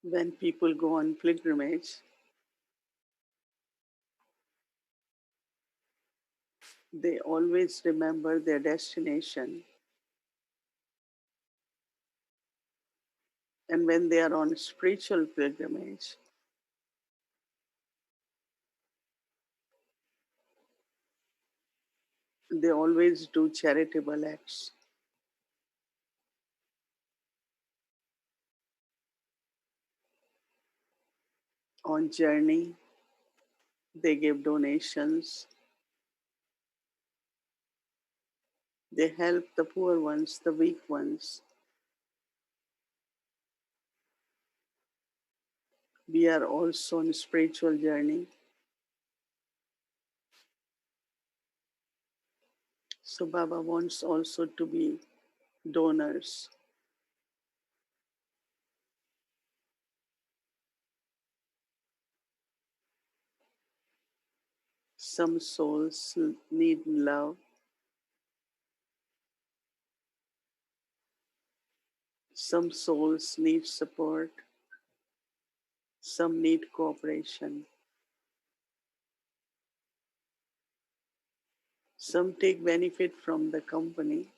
When people go on pilgrimage, they always remember their destination. And when they are on spiritual pilgrimage, they always do charitable acts. On journey, they give donations, they help the poor ones, the weak ones. We are also on a spiritual journey. So Baba wants also to be donors. Some souls need love, some souls need support, some need cooperation. Some take benefit from the company.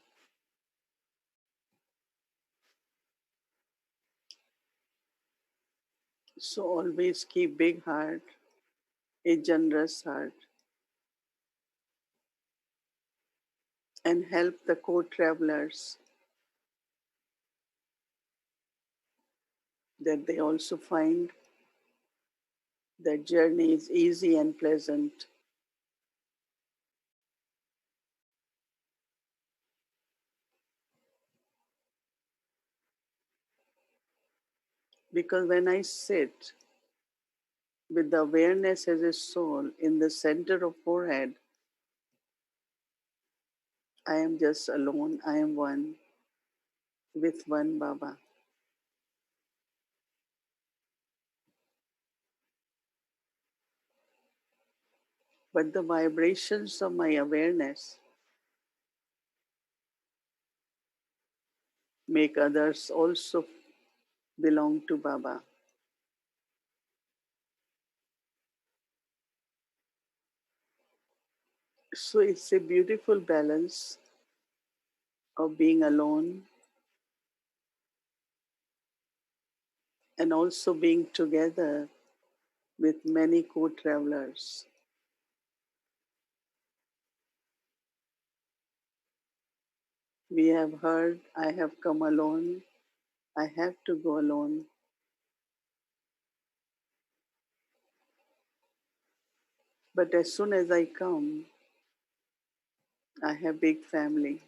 So always keep big heart, a generous heart, and help the co-travelers that they also find that journey is easy and pleasant. Because when I sit with the awareness as a soul in the center of forehead, I am just alone. I am one with one Baba. But the vibrations of my awareness make others also belong to Baba. So it's a beautiful balance of being alone and also being together with many co travelers. We have heard, I have come alone, I have to go alone. But as soon as I come, I have big family.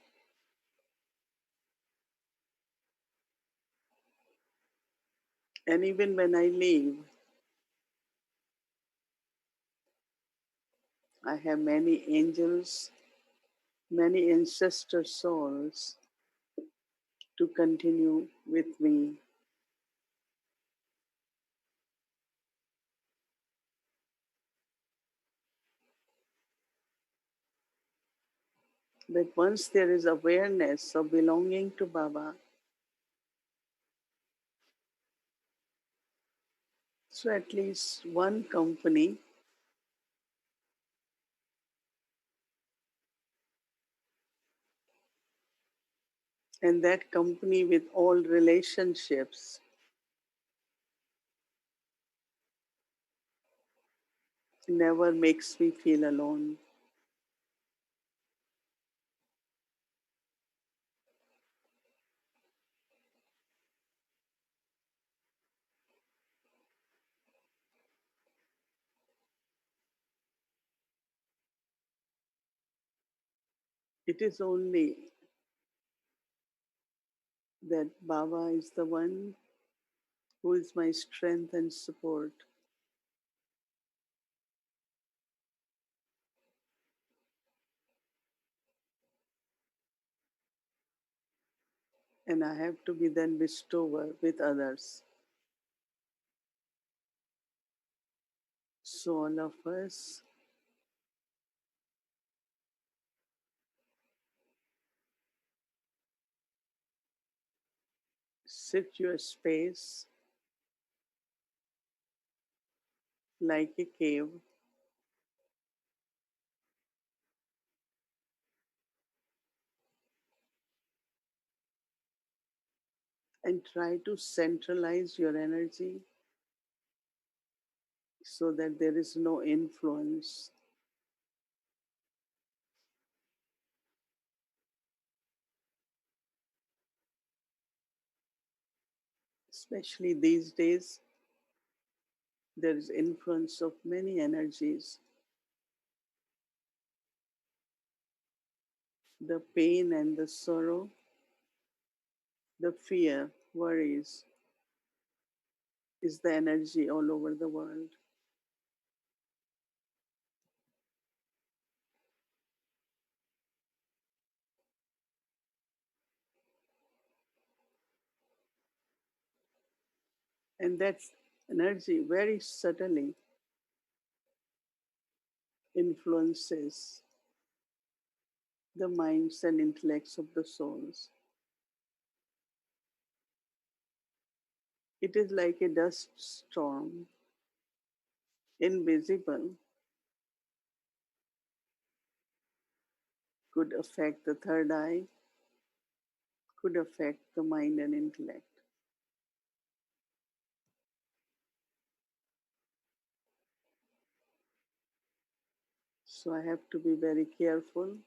And even when I leave, I have many angels, many ancestor souls to continue with me. But once there is awareness of belonging to Baba, so at least one company, and that company with all relationships, never makes me feel alone. It is only that Baba is the one who is my strength and support. And I have to be then bestower with others. So all of us sit your space like a cave, and try to centralize your energy so that there is no influence, especially these days. There is influence of many energies. The pain and the sorrow, the fear, worries is the energy all over the world. And that energy very subtly influences the minds and intellects of the souls. It is like a dust storm, invisible, could affect the third eye, could affect the mind and intellect. So I have to be very careful,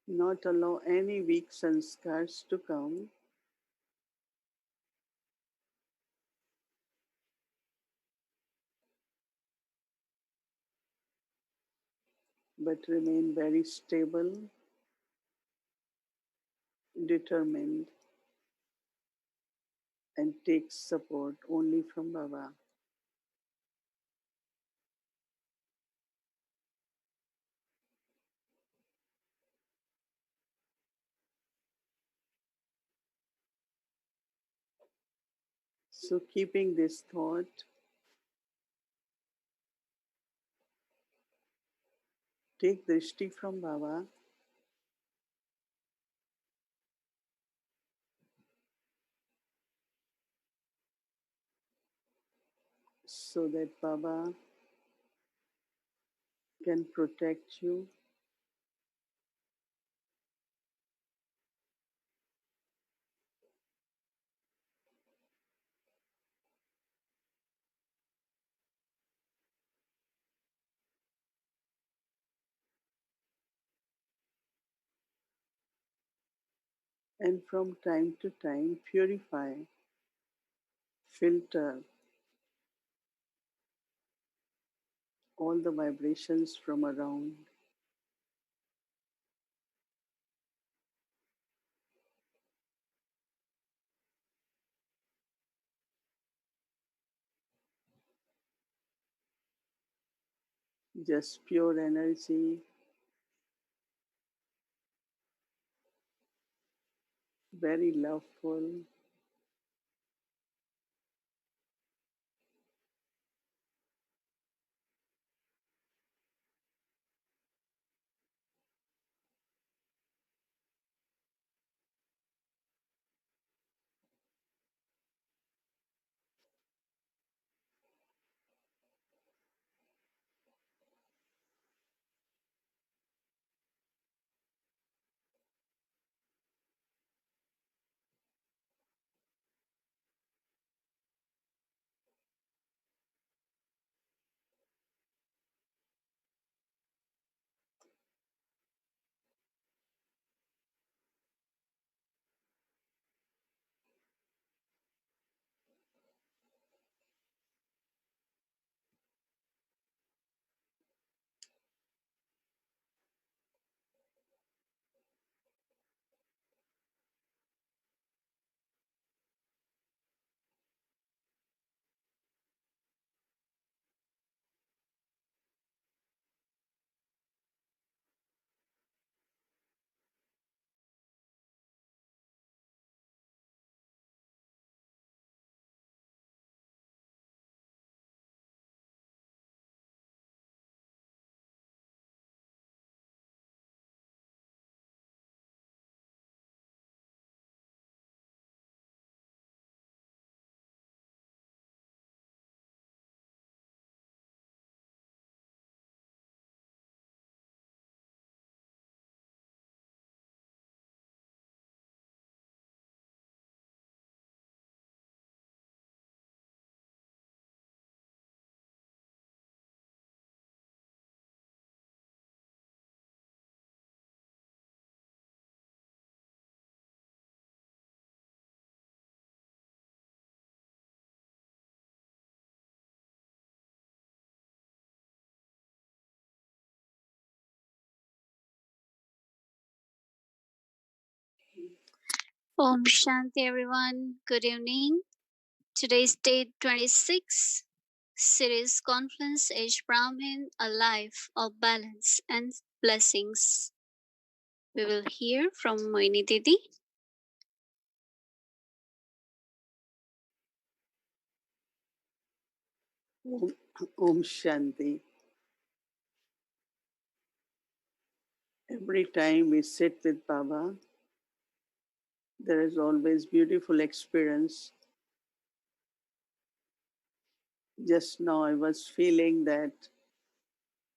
not allow any weak sanskars to come, but remain very stable, determined, and take support only from Baba. So keeping this thought, take drishti from Baba so that Baba can protect you and from time to time purify, filter all the vibrations from around. Just pure energy, very loveful, Om Shanti, everyone. Good evening. Today's date 26, series Confluence-Aged Brahmin, a life of balance and blessings. We will hear from Mohini Didi. Om, Om Shanti. Every time we sit with Baba, there is always beautiful experience. Just now I was feeling that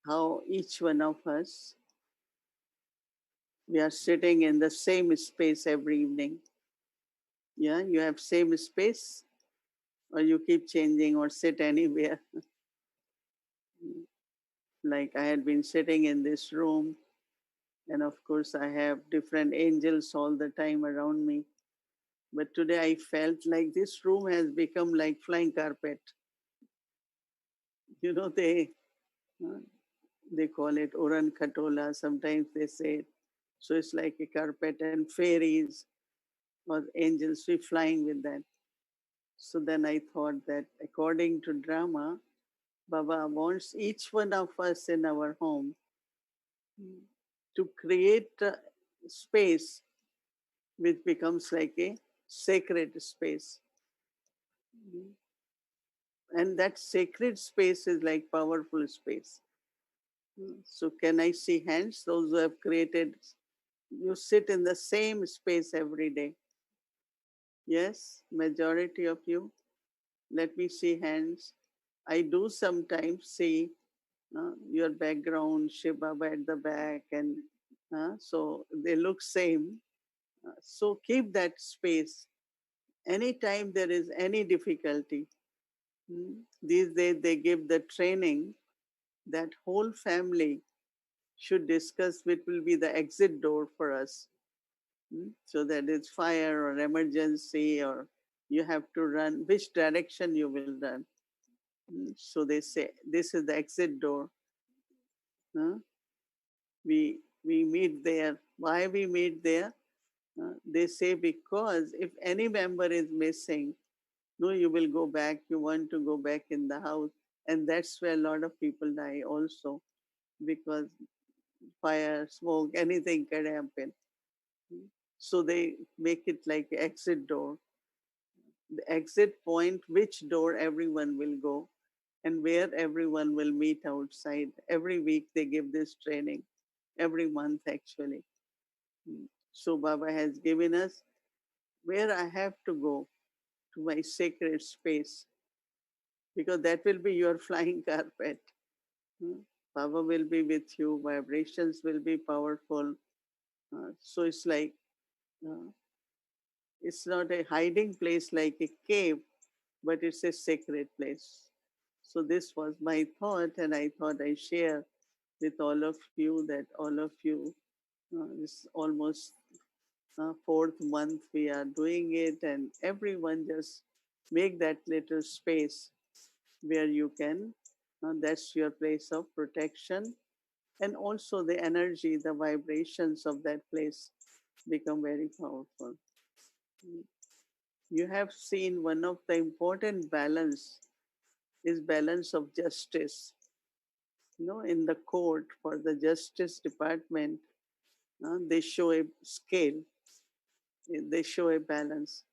how each one of us, we are sitting in the same space every evening. Yeah, you have same space or you keep changing or sit anywhere. Like I had been sitting in this room, and of course I have different angels all the time around me. But today I felt like this room has become like flying carpet. You know, uh, they call it Oran Khatola, sometimes they say it. So it's like a carpet and fairies or angels, we flying with that. So then I thought that according to drama, Baba wants each one of us in our home to create a space which becomes like a sacred space. And that sacred space is like powerful space. So can I see hands? Those who have created, you sit in the same space every day. Yes, majority of you. Let me see hands. I do sometimes see your background, Shiv Baba at the back, and so they look same. So keep that space. Anytime there is any difficulty, these days they give the training that whole family should discuss which will be the exit door for us. So that it's fire or emergency or you have to run, which direction you will run. So they say this is the exit door. Huh? We meet there. Why we meet there? They say because if any member is missing, no, you will go back. You want to go back in the house, and that's where a lot of people die also because fire, smoke, anything can happen. So they make it like exit door, the exit point, which door everyone will go, and where everyone will meet outside. Every week they give this training, every month actually. So Baba has given us where I have to go to my sacred space because that will be your flying carpet. Hmm. Baba will be with you, vibrations will be powerful. So it's like, uh, it's not a hiding place like a cave, but it's a sacred place. So this was my thought, and I thought I share with all of you that all of you, this almost fourth month we are doing it, and everyone just make that little space where you can. That's your place of protection, and also the energy, the vibrations of that place become very powerful. You have seen one of the important balance is balance of justice. In the court for the justice department, they show a scale, they show a balance.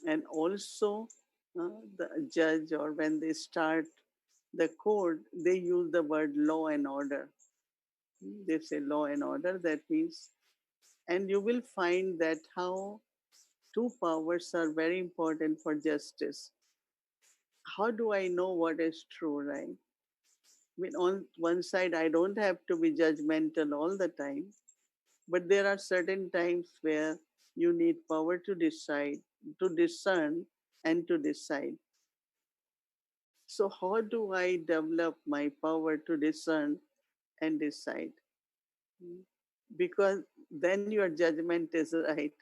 And also, the judge, or when they start the court, they use the word law and order. They say law and order, that means, and you will find that how two powers are very important for justice. How do I know what is true, right? I mean, on one side, I don't have to be judgmental all the time, but there are certain times where you need power to decide, to discern, and to decide. So, how do I develop my power to discern and decide? Because then your judgment is right.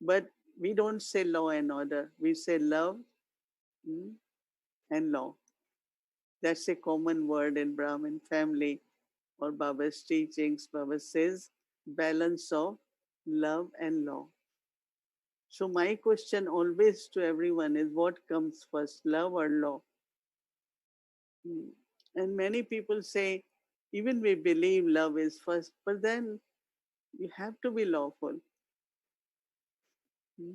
But we don't say law and order, we say love mm, and law. That's a common word in Brahmin family or Baba's teachings. Baba says balance of love and law. So my question always to everyone is, what comes first, love or law? Mm. And many people say, even we believe love is first, but then you have to be lawful. Mm.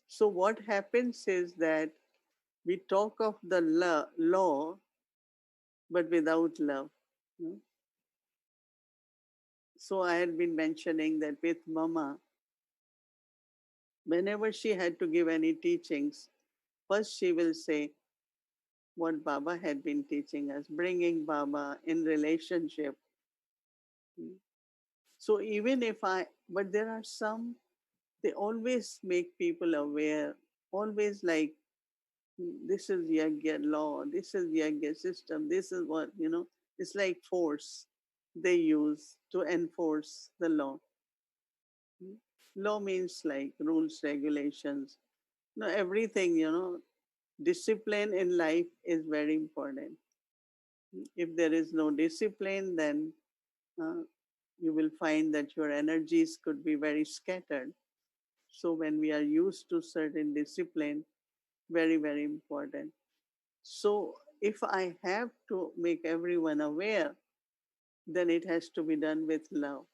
So what happens is that we talk of the law, but without love. Mm. So I had been mentioning that with Mama, whenever she had to give any teachings, first she will say what Baba had been teaching us, bringing Baba in relationship. Mm. So even if but there are some, they always make people aware, always like, this is Yagya law, this is Yagya system, this is what, it's like force they use to enforce the law. Mm. Law means like rules, regulations, everything, discipline in life is very important. If there is no discipline, then uh, you will find that your energies could be very scattered. So when we are used to certain discipline, very, very important. So if I have to make everyone aware, then it has to be done with love.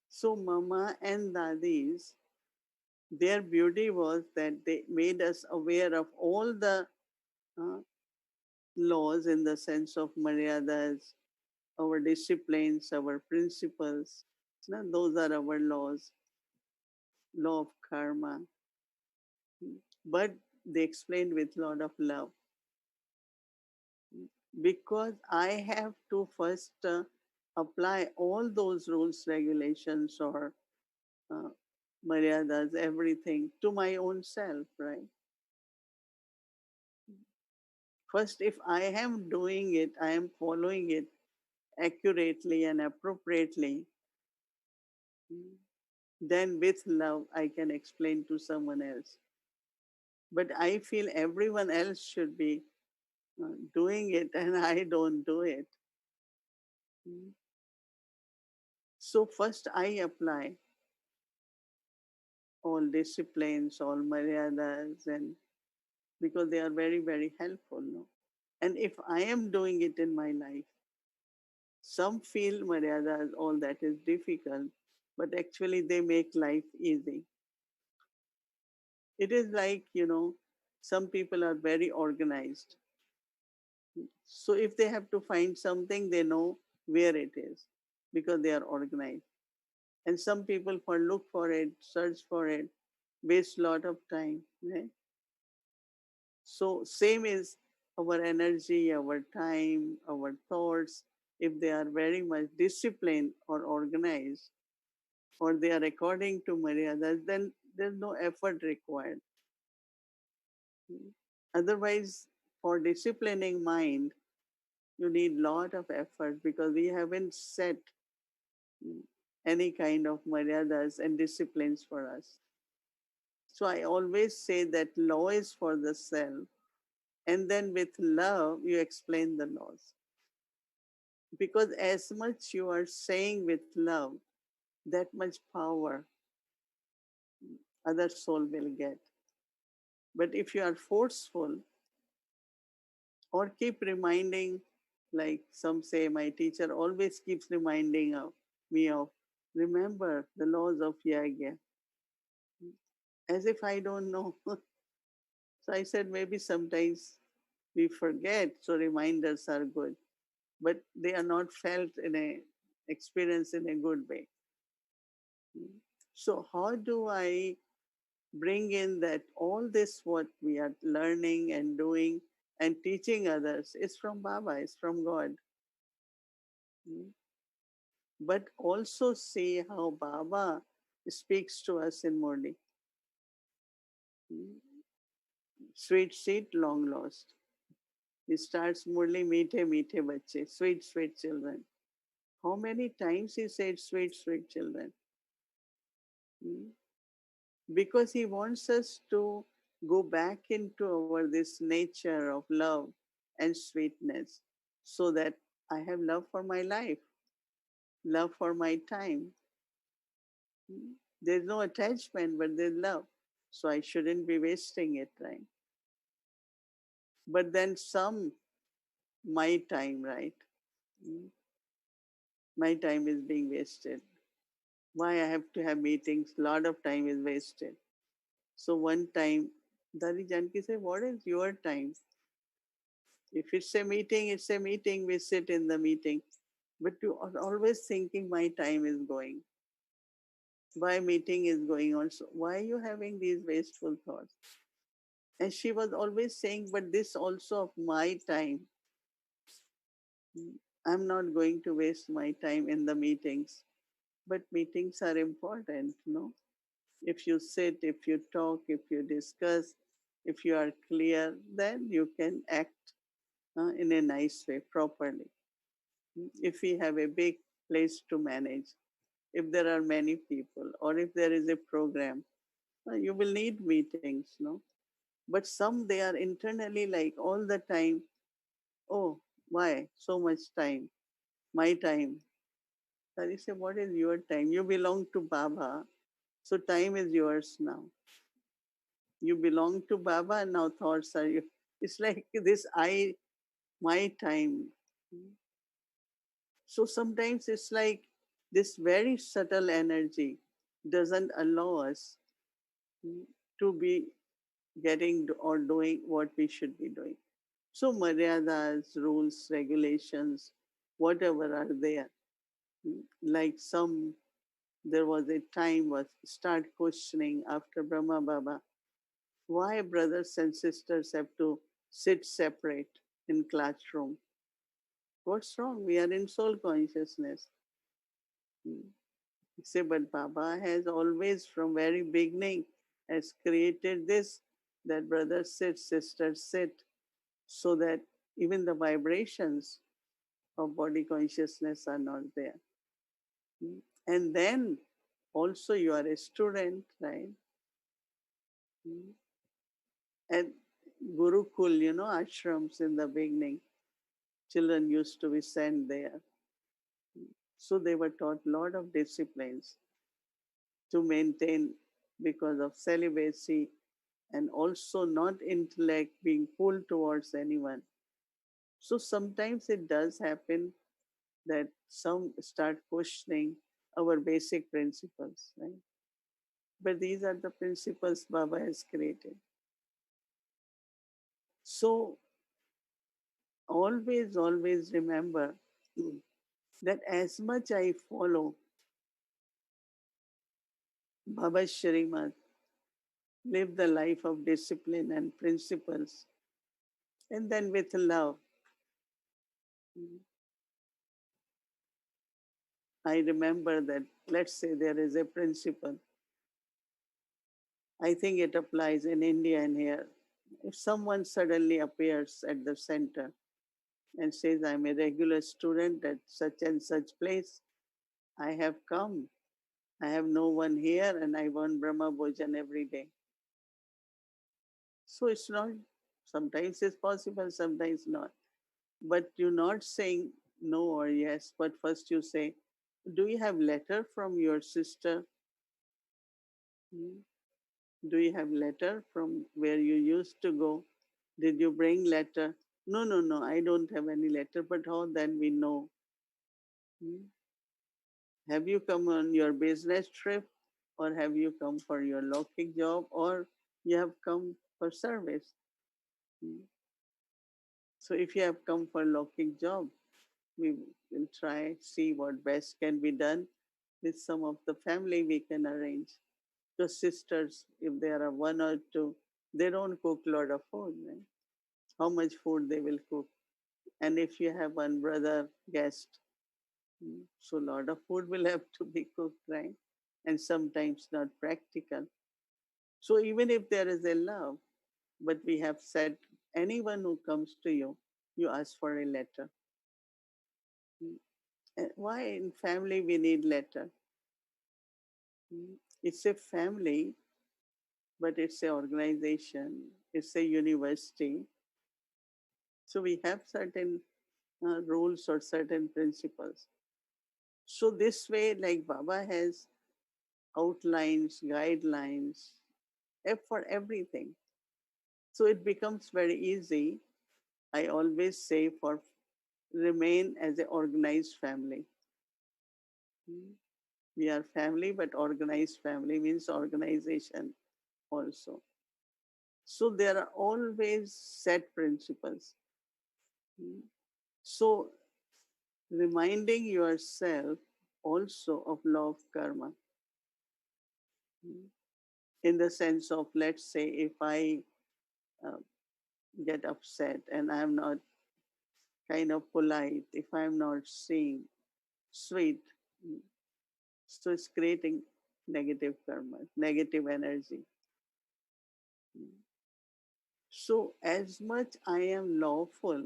So Mama and Dadis, their beauty was that they made us aware of all the uh, laws in the sense of maryadas, our disciplines, our principles. Those are our laws, law of karma. But they explained with a lot of love, because I have to first apply all those rules, regulations, or uh, maryadas, everything to my own self, right? First, if I am doing it, I am following it accurately and appropriately, then with love, I can explain to someone else. But I feel everyone else should be doing it, and I don't do it. Mm. So, first, I apply all disciplines, all maryadas, and because they are very, very helpful. No? And if I am doing it in my life, some feel maryadas, all that is difficult, but actually they make life easy. It is like, some people are very organized. So if they have to find something, they know where it is because they are organized. And some people for look for it, search for it, waste a lot of time. Right? So same is our energy, our time, our thoughts. If they are very much disciplined or organized, or they are according to Maryadas, then there's no effort required. Otherwise, for disciplining mind, you need lot of effort because we haven't set mm, any kind of maryadas and disciplines for us. So I always say that law is for the self, and then with love, you explain the laws. Because as much you are saying with love, that much power other soul will get. But if you are forceful or keep reminding, like some say, my teacher always keeps reminding me of, remember the laws of Yagya, as if I don't know. So I said, maybe sometimes we forget, so reminders are good, but they are not felt in a experience in a good way. So how do I bring in that all this what we are learning and doing and teaching others is from Baba, is from God. But also see how Baba speaks to us in Murli. Sweet seed, long lost. He starts Murli, meethe, meethe bache, sweet, sweet children. How many times he said, sweet, sweet children? Hmm? Because he wants us to go back into our this nature of love and sweetness so that I have love for my life. love for my time. Mm. There's no attachment, but there's love. So I shouldn't be wasting it, right? But then some, my time, right? Mm. My time is being wasted. Why I have to have meetings? A lot of time is wasted. So one time, Dari Janki said, what is your time? If it's a meeting, it's a meeting. We sit in the meeting. But you are always thinking my time is going. Why meeting is going on? So why are you having these wasteful thoughts? And she was always saying, but this also of my time. I'm not going to waste my time in the meetings. But meetings are important, no? If you sit, if you talk, if you discuss, if you are clear, then you can act in a nice way, properly. If we have a big place to manage, if there are many people, or if there is a program, you will need meetings, no? But some, they are internally like all the time, oh, why so much time? My time. So you say, what is your time? You belong to Baba, so time is yours now. You belong to Baba, and now thoughts are you. It's like this I, my time. So sometimes it's like this very subtle energy doesn't allow us to be getting or doing what we should be doing. So maryadas, rules, regulations, whatever are there. Like some, there was a time was start questioning after Brahma Baba, why brothers and sisters have to sit separate in classroom? What's wrong? We are in soul consciousness. Hmm. Say, but Baba has always, from very beginning, has created this, that brothers sit, sisters sit, so that even the vibrations of body consciousness are not there. Mm. And then also you are a student, right? Mm. And Gurukul, ashrams in the beginning, children used to be sent there. So they were taught a lot of disciplines to maintain because of celibacy and also not intellect being pulled towards anyone. So sometimes it does happen that some start questioning our basic principles, right? But these are the principles Baba has created. So always, always remember that as much I follow Baba's Shrimad, live the life of discipline and principles, and then with love, I remember that, let's say there is a principle. I think it applies in India and here. If someone suddenly appears at the center and says, I'm a regular student at such and such place, I have come. I have no one here and I want Brahma Bhojan every day. So it's not, sometimes it's possible, sometimes not. But you're not saying no or yes, but first you say, do you have letter from your sister? Hmm? Do you have letter from where you used to go? Did you bring letter? No, no, no, I don't have any letter, but how then we know? Hmm? Have you come on your business trip or have you come for your locking job or you have come for service? Hmm? So if you have come for locking job, we will try, see what best can be done with some of the family we can arrange. The sisters, if there are one or two, they don't cook a lot of food. Right? How much food they will cook? And if you have one brother guest, so a lot of food will have to be cooked, right? And sometimes not practical. So even if there is a love, but we have said anyone who comes to you, you ask for a letter. Why in family we need letter? It's a family, but it's an organization, it's a university. So we have certain rules or certain principles. So this way, like Baba has outlines, guidelines for everything. So it becomes very easy. I always say for remain as an organized family. Hmm. We are family, but organized family means organization also. So there are always set principles. Hmm. So reminding yourself also of law of karma. Hmm. In the sense of, let's say, if I uh, get upset and I'm not kind of polite, if I'm not seeing sweet, hmm, so it's creating negative karma, negative energy. Hmm. So as much I am lawful,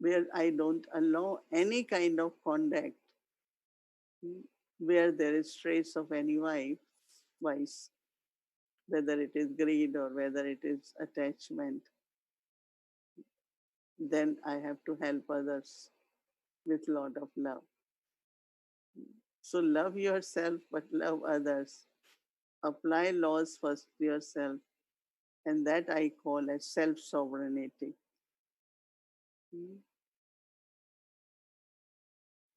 where I don't allow any kind of conduct, hmm, where there is trace of any vice, whether it is greed or whether it is attachment, then I have to help others with lot of love. So love yourself, but love others. Apply laws first to yourself, and that I call as self sovereignty.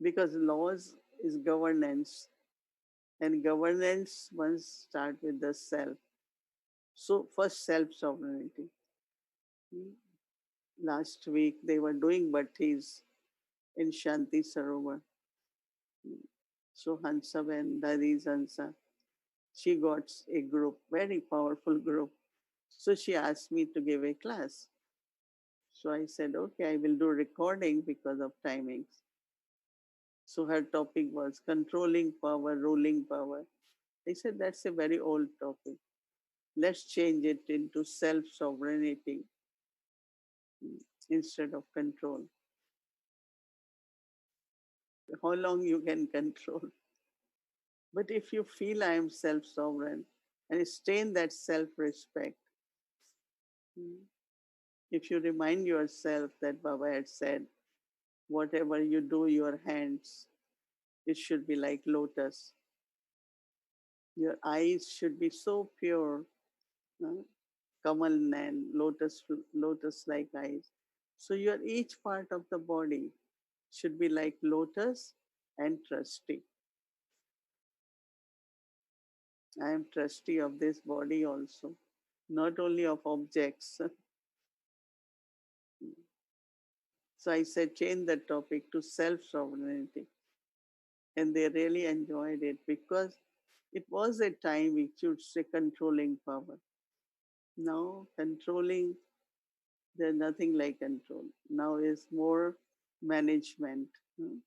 Because laws is governance, and governance must start with the self. So first self sovereignty. Last week they were doing bhattis in Shanti Sarovar. So Hansaben, Dadi's Hansa, she got a group, very powerful group. So she asked me to give a class. So I said, okay, I will do recording because of timings. So her topic was controlling power, ruling power. I said, that's a very old topic. Let's change it into self sovereignty instead of control. How long you can control? But if you feel I am self sovereign and stay in that self respect, if you remind yourself that Baba had said, whatever you do, your hands, it should be like lotus. Your eyes should be so pure, uh, kamal and lotus like eyes. So your each part of the body should be like lotus and trusty. I am trustee of this body also, not only of objects. So I said, change the topic to self sovereignty. And they really enjoyed it because it was a time we should say controlling power. Now, controlling, there's nothing like control. Now is more management. Hmm.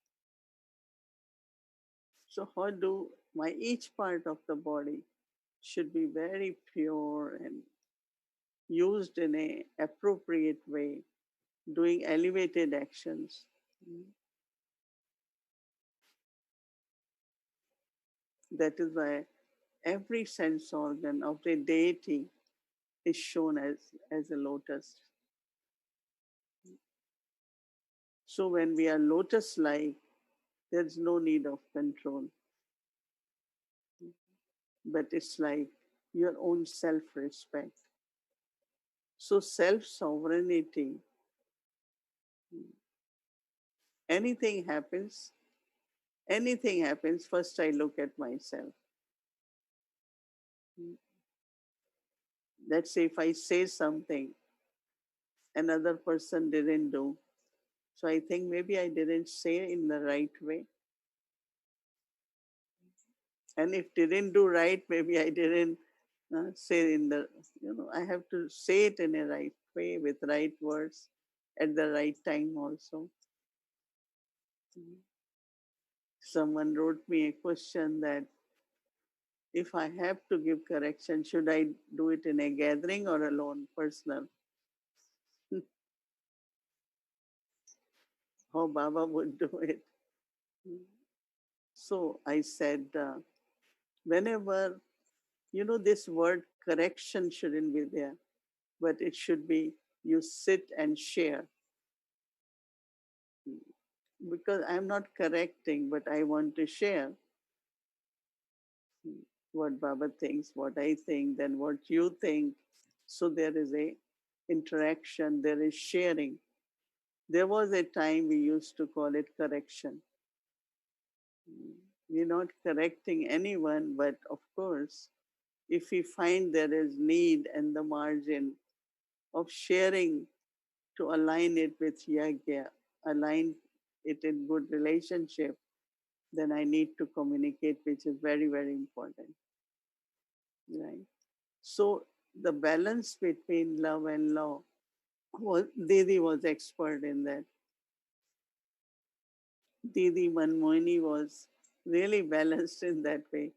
So, how do my each part of the body should be very pure and used in a appropriate way, doing elevated actions. Hmm. That is why every sense organ of the deity is shown as a lotus. So when we are lotus like, there's no need of control, but it's like your own self respect. So self sovereignty, anything happens, anything happens, first I look at myself. Let's say if I say something another person didn't do, so I think maybe I didn't say in the right way. And if didn't do right, maybe I didn't say in the, I have to say it in a right way with right words at the right time also. Someone wrote me a question that if I have to give correction, should I do it in a gathering or alone, personal? How Baba would do it. So I said, whenever, this word correction shouldn't be there, but it should be you sit and share. because I'm not correcting, but I want to share what Baba thinks, what I think, then what you think. So there is a interaction, there is sharing. There was a time we used to call it correction. We're not correcting anyone, but of course, if we find there is need and the margin of sharing to align it with yagya, align it in good relationship, then I need to communicate, which is very, very important, right? So the balance between love and law, was, Didi was expert in that. Didi Manmohini was really balanced in that way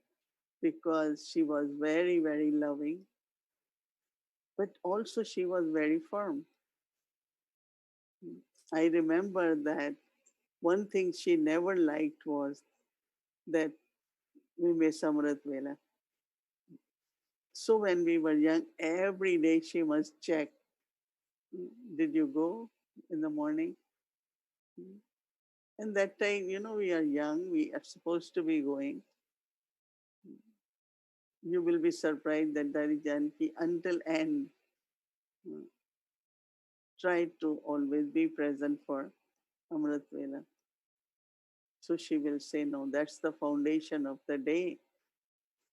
because she was very, very loving, but also she was very firm. I remember that one thing she never liked was that we miss Amrit Vela. So when we were young, every day she must check, did you go in the morning? And that time, we are young, we are supposed to be going. You will be surprised that Dari Janki, until end, uh, tried to always be present for Amrit Vela. So she will say, no, that's the foundation of the day,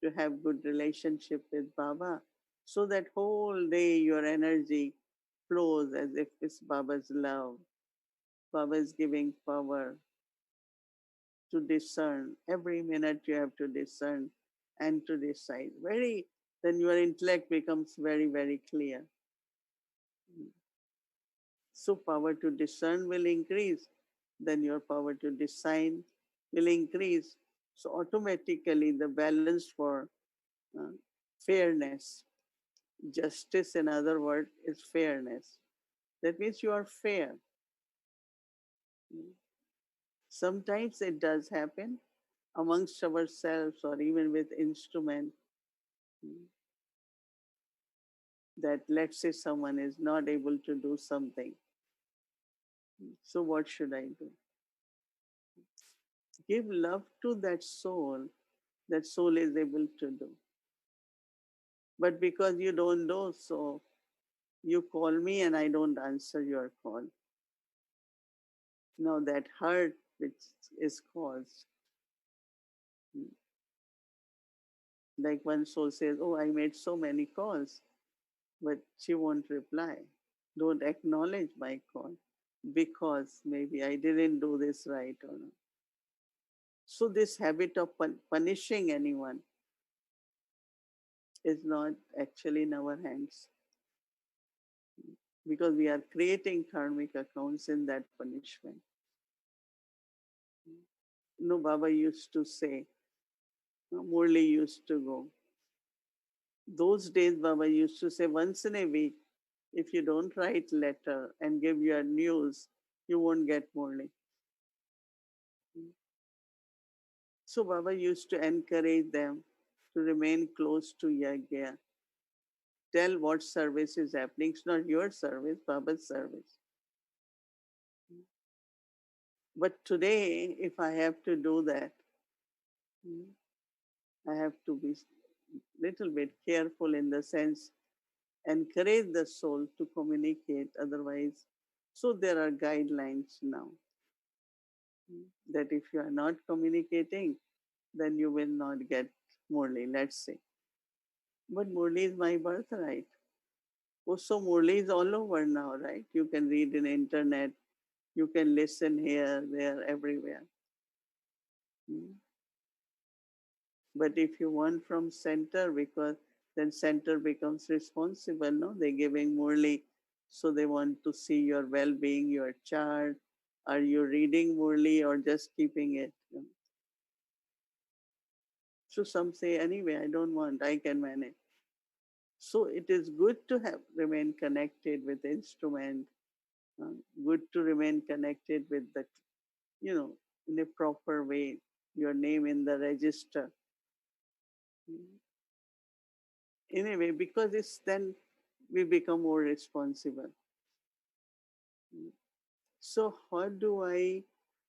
to have good relationship with Baba. So that whole day your energy flows as if it's Baba's love. Baba is giving power to discern. Every minute you have to discern and to decide. Then your intellect becomes very, very clear. So power to discern will increase. Then your power to decide will increase. So automatically the balance for uh, fairness, justice in other words, is fairness. That means you are fair. Sometimes it does happen amongst ourselves or even with instrument, that let's say someone is not able to do something. So what should I do? Give love to that soul is able to do. But because you don't know, so you call me and I don't answer your call. Now that hurt which is caused, like one soul says, oh, I made so many calls, but she won't reply. Don't acknowledge my call because maybe I didn't do this right or not. So this habit of punishing anyone is not actually in our hands because we are creating karmic accounts in that punishment. No, Baba used to say, Murli used to go. Those days, Baba used to say once in a week, if you don't write letter and give your news, you won't get Murli. So Baba used to encourage them to remain close to Yagya. Tell what service is happening. It's not your service, Baba's service. But today, if I have to do that, I have to be little bit careful in the sense, encourage the soul to communicate. Otherwise, so there are guidelines now that if you are not communicating, then you will not get Murli, let's say. But Murli is my birthright. Oh, so Murli is all over now, right? You can read in internet, you can listen here, there, everywhere. Hmm. But if you want from center, because then center becomes responsible, no? They're giving Murli, so they want to see your well-being, your chart. Are you reading Murli or just keeping it? So some say, anyway, I don't want, I can manage. So it is good to have remain connected with the instrument, good to remain connected with the, in a proper way, your name in the register. Anyway, because it's then we become more responsible. So how do I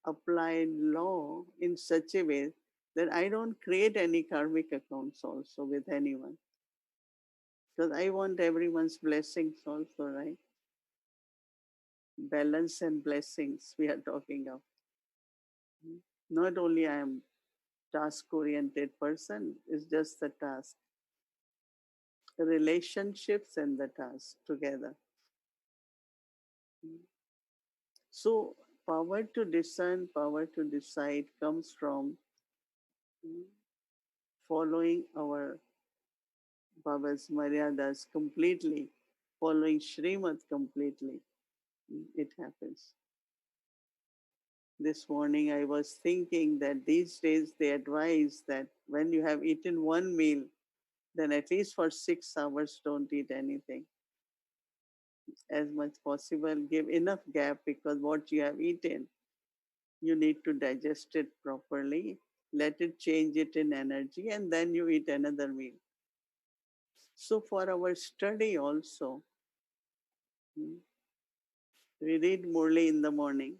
apply law in such a way that I don't create any karmic accounts also with anyone. Because I want everyone's blessings also, right? Balance and blessings we are talking of. Not only I am task oriented person, it's just the task. The relationships and the task together. So power to discern, power to decide comes from following our Baba's Maryadas completely, following Srimad completely. It happens. This morning I was thinking that these days they advise that when you have eaten one meal, then at least for 6 hours don't eat anything. As much possible, give enough gap because what you have eaten, you need to digest it properly, let it change it in energy, and then you eat another meal. So for our study also, mm, we read Murli in the morning.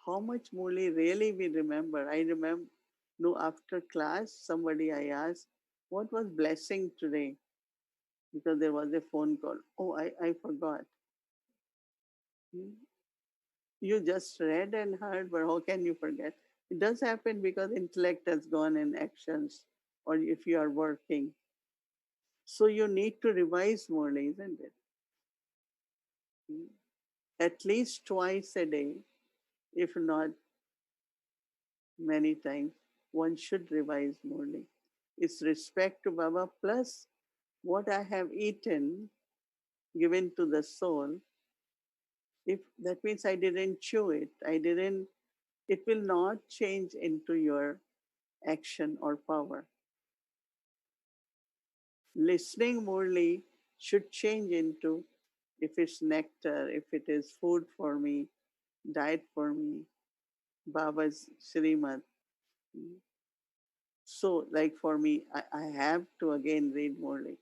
How much Murli really we remember? I remember, no, after class, somebody I asked, what was blessing today? Because there was a phone call. Oh, I forgot. Hmm. You just read and heard, but how can you forget? It does happen because intellect has gone in actions, or if you are working. So you need to revise more, isn't it? Hmm. At least twice a day, if not many times, one should revise morely. It's respect to Baba plus what I have eaten, given to the soul. If that means I didn't chew it, it will not change into your action or power. Listening morely should change into, if it's nectar, if it is food for me, diet for me, Baba's Srimad. So, like for me, I have to again read morely.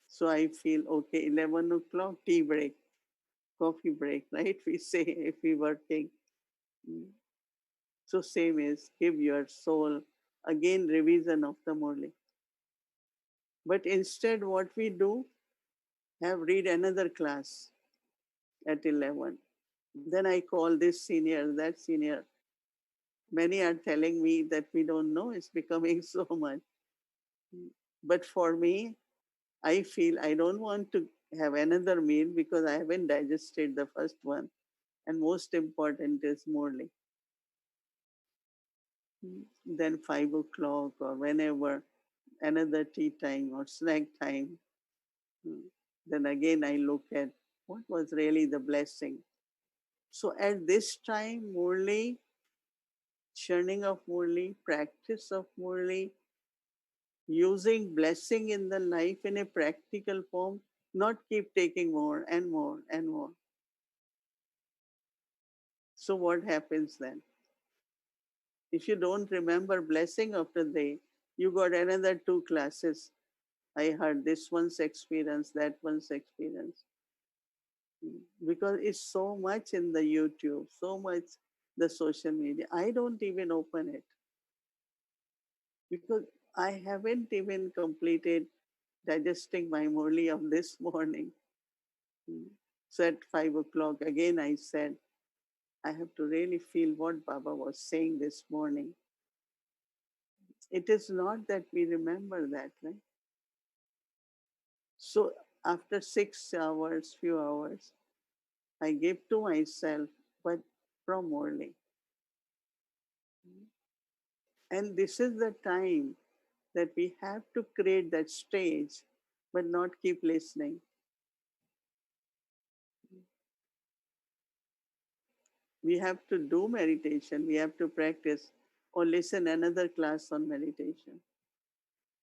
So I feel okay, 11 o'clock, tea break, coffee break, right? We say if we working. So same is give your soul again revision of the morning. But instead what we do, have read another class at 11. Then I call this senior, that senior. Many are telling me that we don't know, it's becoming so much. But for me, I feel I don't want to have another meal because I haven't digested the first one. And most important is morely. Then 5 o'clock or whenever another tea time or snack time. Then again I look at what was really the blessing. So at this time, morely, churning of morely, practice of morely, using blessing in the life in a practical form, not keep taking more and more and more. So what happens then? If you don't remember blessing of the day, you got another two classes. I heard this one's experience, that one's experience. Because it's so much in the YouTube, so much the social media. I don't even open it because I haven't even completed digesting my morley of this morning. Mm. So at 5 o'clock, again I said, I have to really feel what Baba was saying this morning. It is not that we remember that, right? So after 6 hours, few hours, I give to myself, but from morning. And this is the time that we have to create that stage, but not keep listening. We have to do meditation, we have to practice or listen another class on meditation.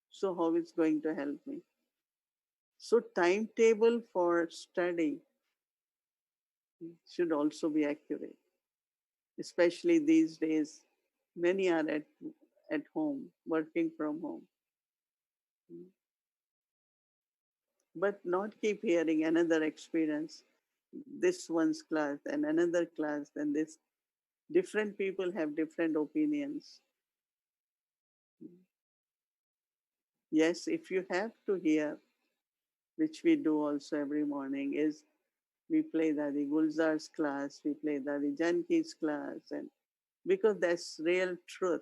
So how it's going to help me? So timetable for study should also be accurate, especially these days. Many are at home, working from home, but not keep hearing another experience. this one's class and another class, and this different people have different opinions. Yes, if you have to hear, which we do also every morning, is we play Dadi Gulzar's class, we play Dadi Janki's class, and because that's real truth.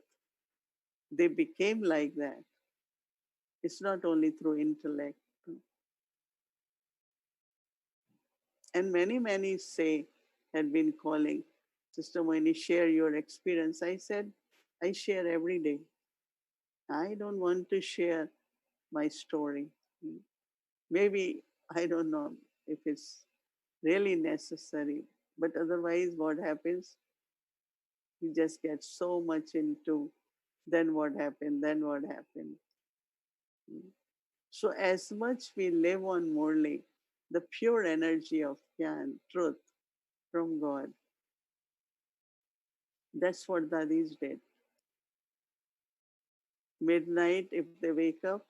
They became like that. It's not only through intellect. And many say, had been calling, Sister Mohini, share your experience. I said, I share every day. I don't want to share my story. Maybe, I don't know if it's really necessary, but otherwise, what happens? You just get so much into then what happened, then what happened. So, as much we live on Murli, the pure energy of Gyan, truth from God, that's what Dadis did. Midnight, if they wake up,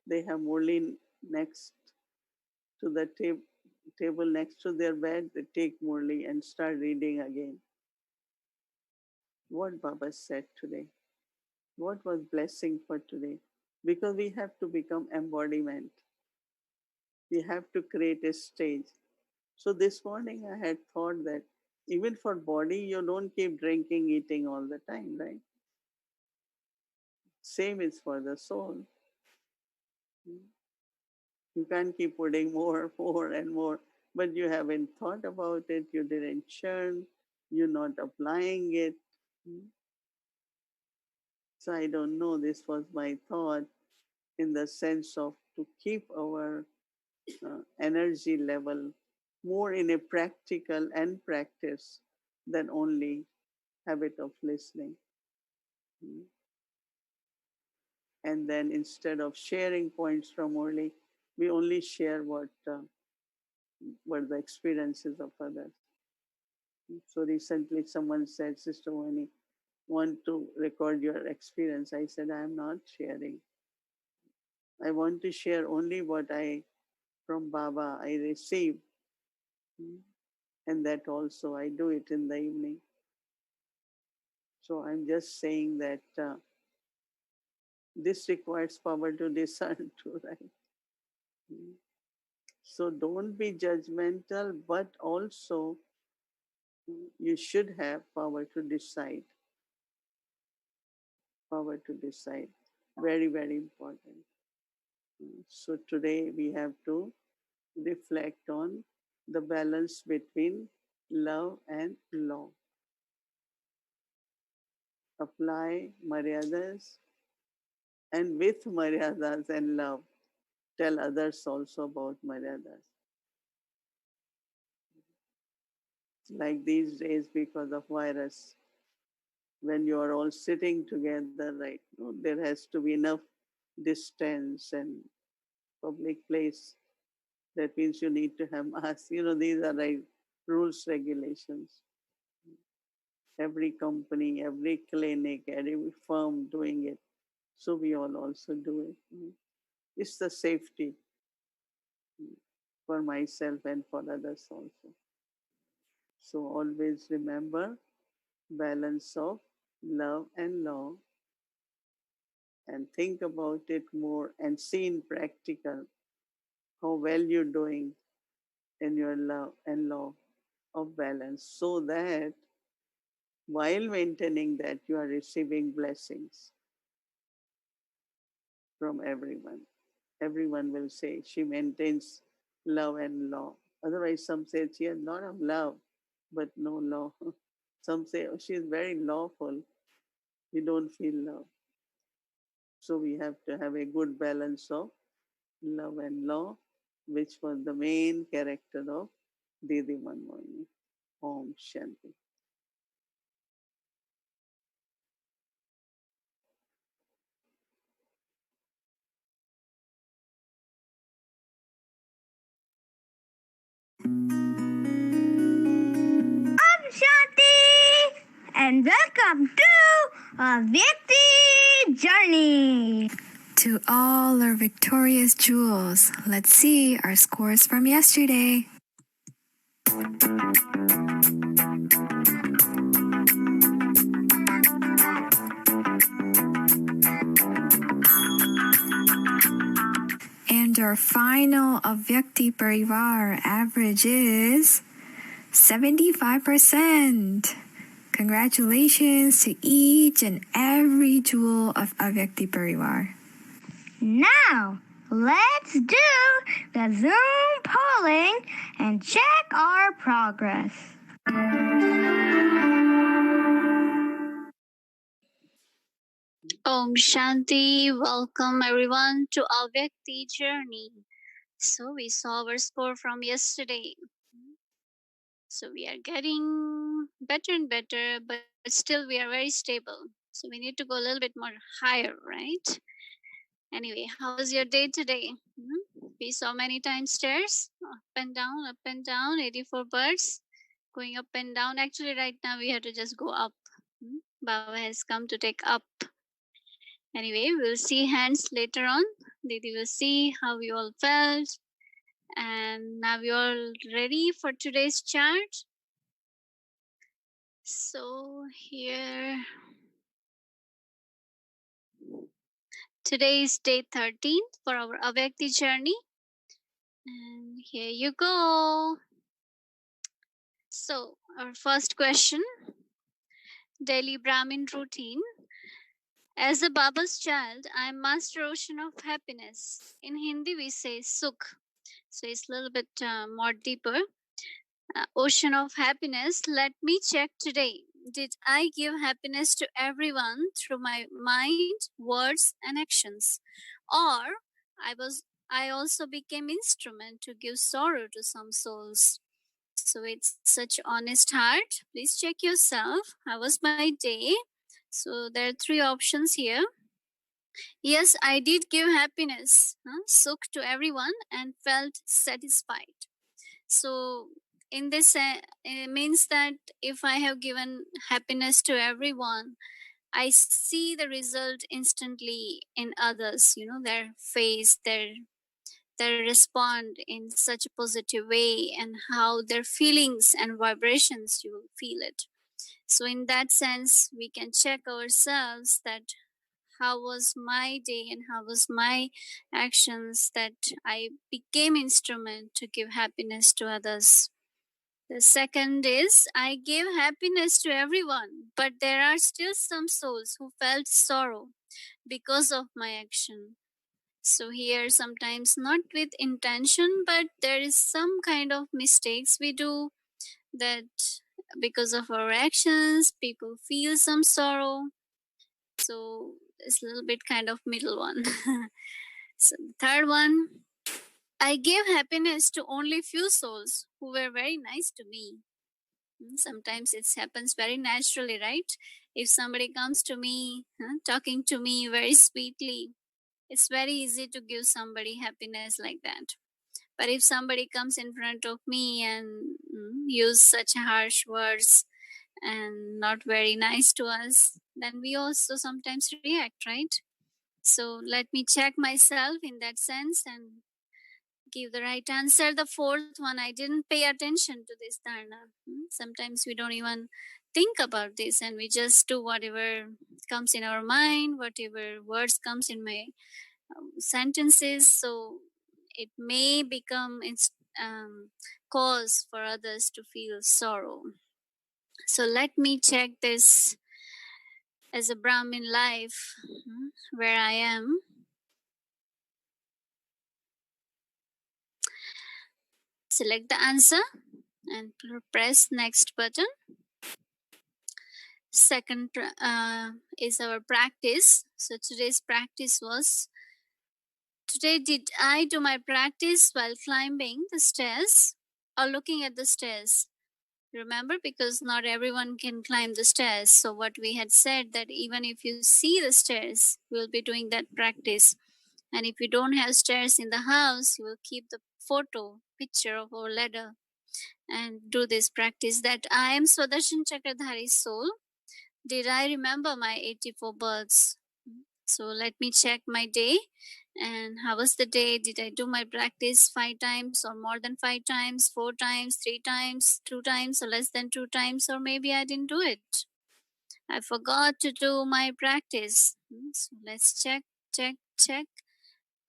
they have Murli next to the table next to their bed. They take Murli and start reading again. What Baba said today. What was blessing for today? Because we have to become embodiment. We have to create a stage. So this morning I had thought that even for body, you don't keep drinking, eating all the time, right? Same is for the soul. You can't keep putting more, more, and more, but you haven't thought about it, you didn't churn, you're not applying it. So I don't know, this was my thought in the sense of to keep our energy level more in a practical and practice than only habit of listening. And then instead of sharing points from Murli, we only share what were the experiences of others. So recently someone said, Sister Mohini, want to record your experience. I said, I am not sharing. I want to share only what I, from Baba, I received. And that also I do it in the evening. So I'm just saying that this requires power to discern too, right? So don't be judgmental, but also you should have power to decide. Power to decide. Very, very important. So today we have to reflect on the balance between love and law. Apply maryadas, and with maryadas and love, tell others also about maryadas. Like these days, because of virus, when you are all sitting together, right? There has to be enough distance and public place. That means you need to have masks. These are like rules, regulations. Every company, every clinic, every firm doing it. So we all also do it. It's the safety for myself and for others also. So always remember balance of love and law, and think about it more and see in practical how well you're doing in your love and law of balance, so that while maintaining that you are receiving blessings from everyone. Everyone will say she maintains love and law. Otherwise, some say she has a lot of love, but no law. Some say, oh, she is very lawful. We don't feel love. So we have to have a good balance of love and law, which was the main character of Didi Manmohini. Om Shanti. Shanti and welcome to a Vyakti Journey. To all our victorious jewels, let's see our scores from yesterday. And our final Avyakti Parivar average is 75%. Congratulations to each and every jewel of Avyakti Parivar. Now, let's do the Zoom polling and check our progress. Om Shanti. Welcome everyone to our Vyakti journey. So we saw our score from yesterday. So we are getting better and better, but still we are very stable. So we need to go a little bit more higher, right? Anyway, how was your day today? We saw many times stairs, up and down, 84 birds going up and down. Actually, right now we have to just go up. Baba has come to take up. Anyway, we'll see hands later on. Didi will see how you all felt. And now you all ready for today's chart? So here, today is day 13 for our Avyakti journey. And here you go. So our first question, daily Brahmin routine. As a Baba's child, I am master ocean of happiness. In Hindi, we say Sukh. So it's a little bit more deeper. Ocean of happiness. Let me check today. Did I give happiness to everyone through my mind, words, and actions? Or I also became instrument to give sorrow to some souls. So it's such honest heart. Please check yourself. How was my day? So there are three options here. Yes, I did give happiness, Sukh to everyone and felt satisfied. So in this, it means that if I have given happiness to everyone, I see the result instantly in others, their face, their respond in such a positive way, and how their feelings and vibrations, you will feel it. So in that sense, we can check ourselves that how was my day and how was my actions that I became instrument to give happiness to others. The second is I gave happiness to everyone, but there are still some souls who felt sorrow because of my action. So here sometimes not with intention, but there is some kind of mistakes we do that because of our actions, people feel some sorrow. So it's a little bit kind of middle one. So the third one, I gave happiness to only few souls who were very nice to me. Sometimes it happens very naturally, right? If somebody comes to me, talking to me very sweetly, it's very easy to give somebody happiness like that. But if somebody comes in front of me and use such harsh words and not very nice to us, then we also sometimes react, right? So let me check myself in that sense and give the right answer. The fourth one, I didn't pay attention to this dharna. Sometimes we don't even think about this and we just do whatever comes in our mind, whatever words comes in my sentences. So it may become its cause for others to feel sorrow. So let me check this as a Brahmin life, where I am. Select the answer and press next button. Second is our practice. So today's practice was, today did I do my practice while climbing the stairs or looking at the stairs? Remember, because not everyone can climb the stairs. So what we had said that even if you see the stairs, we'll be doing that practice. And if you don't have stairs in the house, you will keep the picture of our ladder and do this practice that I am Swadarshan Chakradhari soul. Did I remember my 84 births? So let me check my day And how was the day? Did I do my practice 5 times or more than 5 times, 4 times, 3 times, 2 times, or less than 2 times, or maybe I didn't do it. I forgot to do my practice. So let's check,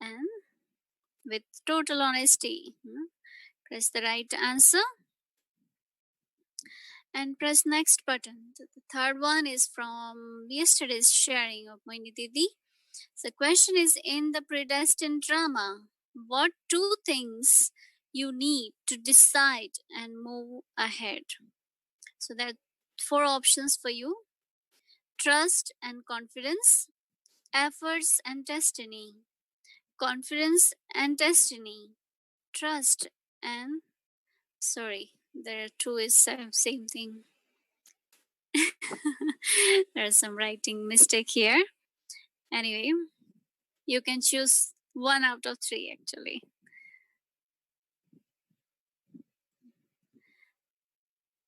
and with total honesty, press the right answer and press next button. The third one is from yesterday's sharing of Mohini Didi. The question is, in the predestined drama, what 2 things you need to decide and move ahead? So there are 4 options for you: trust and confidence, efforts and destiny, confidence and destiny, trust and sorry, there are 2 is same thing. There's some writing mistake here. Anyway, you can choose 1 out of 3 actually.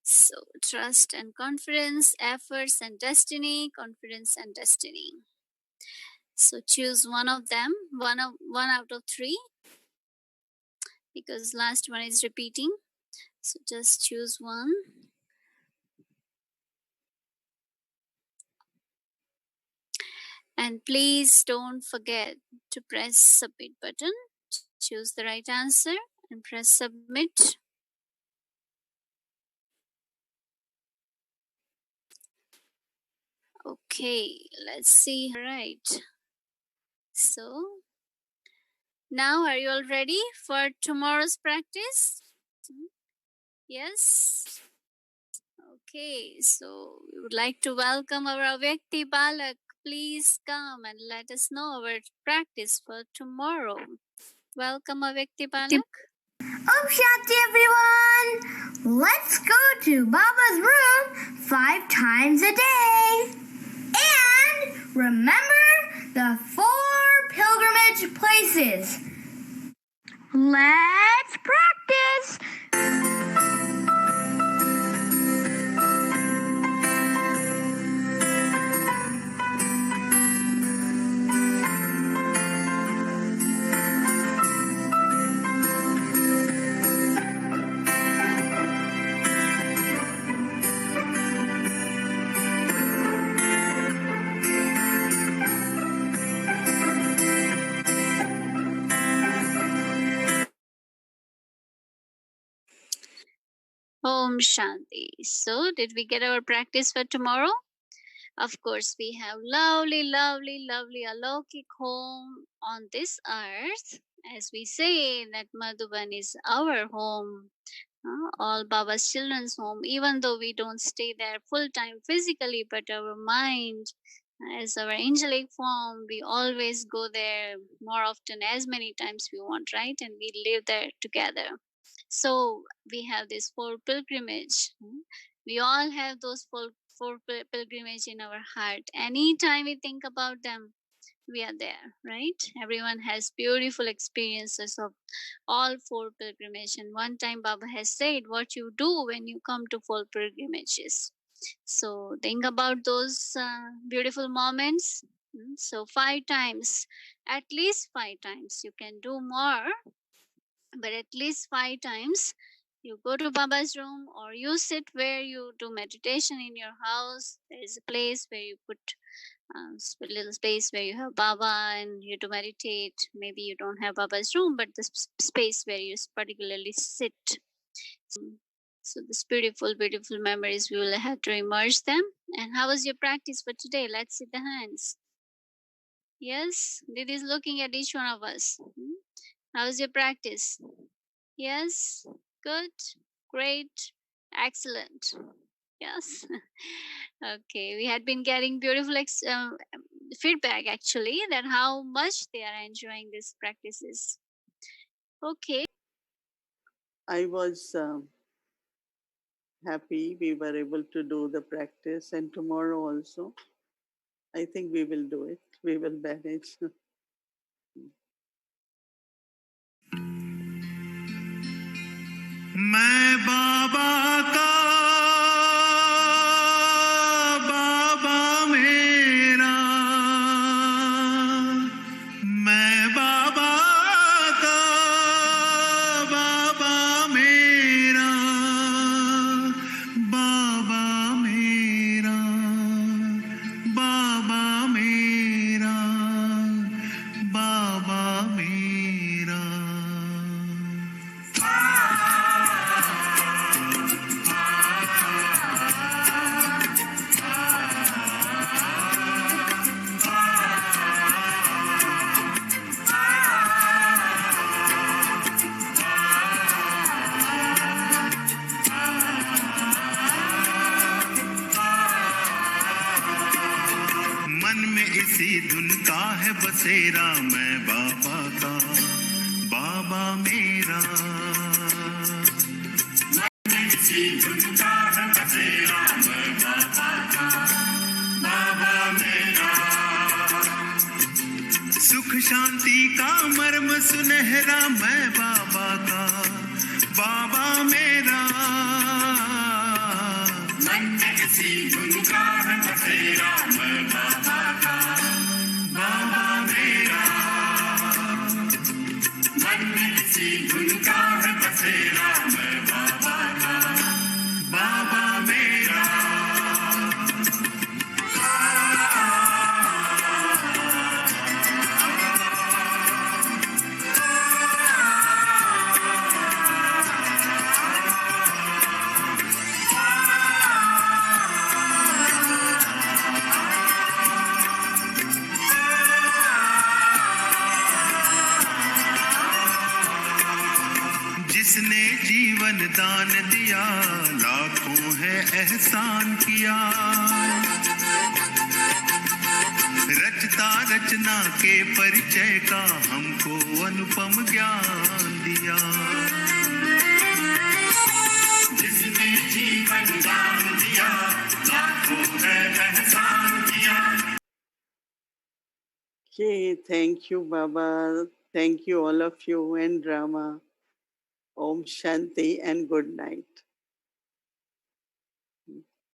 So trust and confidence, efforts and destiny, confidence and destiny. So choose one of them, one out of 3, because last one is repeating. So just choose one. And please don't forget to press submit button. Choose the right answer and press submit. Okay, let's see. Right. So now are you all ready for tomorrow's practice? Yes. Okay, so we would like to welcome our Avyakti Balak. Please come and let us know our practice for tomorrow. Welcome, Avyakti Balak. Om Shanti, everyone! Let's go to Baba's room 5 times a day. And remember the 4 pilgrimage places. Let's practice! Om Shanti. So, did we get our practice for tomorrow? Of course, we have lovely, lovely, lovely Alaukik home on this earth. As we say that Madhuban is our home, all Baba's children's home, even though we don't stay there full time physically, but our mind, as our angelic form, we always go there more often, as many times we want, right? And we live there together. So we have this 4 pilgrimage. We all have those 4 pilgrimage in our heart. Anytime we think about them, we are there, right? Everyone has beautiful experiences of all 4 pilgrimage. And one time Baba has said what you do when you come to 4 pilgrimages. So think about those beautiful moments. So 5 times, at least 5 times. You can do more, but at least 5 times you go to Baba's room, or you sit where you do meditation in your house. There is a place where you put a little space where you have Baba and you to meditate. Maybe you don't have Baba's room, but the space where you particularly sit. So this beautiful, beautiful memories, we will have to immerse them. And how was your practice for today? Let's see the hands. Yes, Didi is looking at each one of us. How was your practice? Yes, good, great, excellent. Yes. Okay, we had been getting beautiful feedback actually, that how much they are enjoying these practices. Okay. I was happy we were able to do the practice, and tomorrow also. I think we will do it. We will manage. मैं बाबा का बाबा मेरा मैं बाबा सी धुन का है बसेरा मैं बाबा का, बाबा मेरा। मन सी धुन का है बसेरा मैं बाबा का, बाबा मेरा। सुख शांति का मर्म सुनहरा मैं बाबा का, बाबा मेरा। मन में किसी धुन का है बसेरा मैं बाबा का, बाबा मेरा। मन में किसी धुन का है बसेरा मैं बाबा का, बाबा मेरा। जिसने जीवन दान दिया, लाखों है एहसान किया। रचता रचना के परिचय का हमको अनुपम ज्ञान दिया। जिसने जीवन दान दिया, लाखों है एहसान किया। Okay, thank you, Baba. Thank you, all of you, and Rama. Om Shanti and good night.